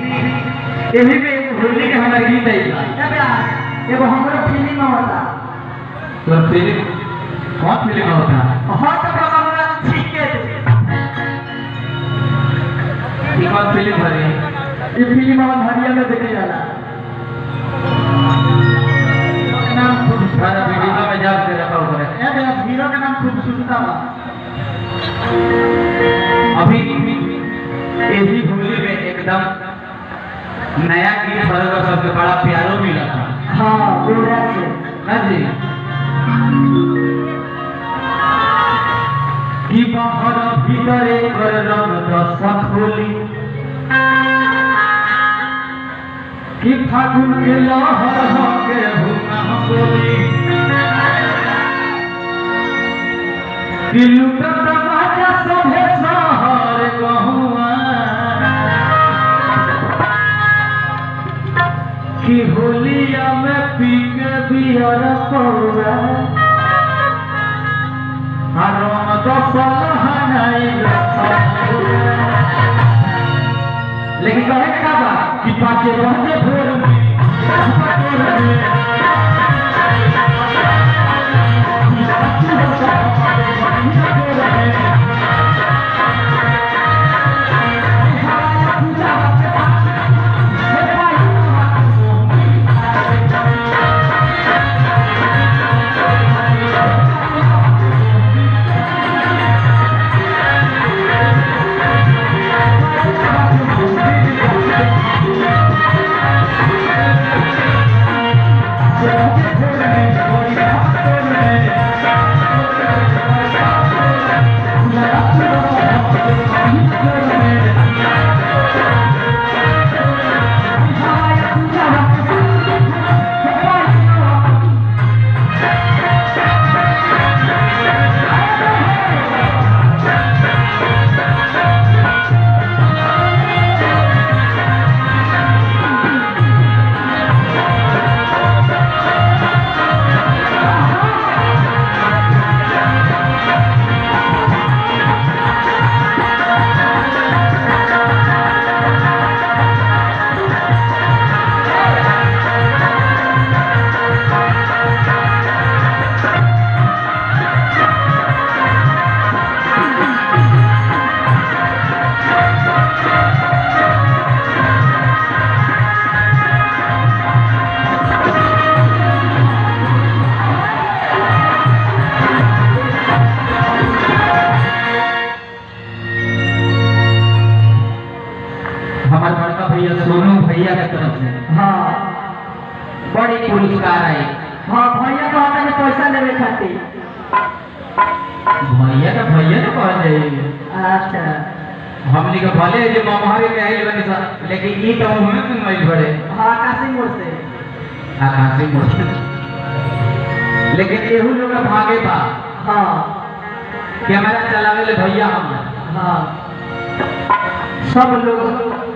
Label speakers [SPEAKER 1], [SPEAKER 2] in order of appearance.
[SPEAKER 1] यही पे होली के हमारे गीत आई
[SPEAKER 2] एगो हमरो फिल्म में होता
[SPEAKER 1] तो फिल्म कौन फिल्म होता
[SPEAKER 2] हाँ तो हमरा ठीक है
[SPEAKER 1] ये कौन फिल्म भरी
[SPEAKER 2] ये फिल्म हम हरिया में देखे जाला नाम खूब
[SPEAKER 1] सारा वीडियो में जा के रखा हुआ है
[SPEAKER 2] ए बे हीरो का नाम खूबसूरता बा
[SPEAKER 1] अभी यही होली में एकदम नया गीत भरगा सबके बड़ा प्यारो मिला था
[SPEAKER 2] हाँ पूरा से
[SPEAKER 1] ना जी की बाहर भीतरे कर रंग दशक होली की फागुन के लहर के हुआ बोली दिल का तमाचा सभे शहर कहुआ कि होलिया में पी के बियर पौरा रंग दशहरा लेकिन कहे का बा कि पाँचे बजे भोर में हमारे बड़का भैया सोनू भैया की तरफ से
[SPEAKER 2] हाँ
[SPEAKER 1] बड़ी पुरस्कार आई
[SPEAKER 2] हाँ भैया कहता है पैसा लेवे खातिर
[SPEAKER 1] भैया ने कह जाइए
[SPEAKER 2] अच्छा
[SPEAKER 1] हमनी के भले जे ममहरी में आई बनी सा लेकिन ई तो हमें तो नहीं भरे
[SPEAKER 2] हाँ काशी मोड़ से
[SPEAKER 1] आकाशी मोड़ लेकिन एहू लोग का भागे बा
[SPEAKER 2] हाँ
[SPEAKER 1] कि हमारा चलावे ले भैया हम
[SPEAKER 2] हाँ सब लोग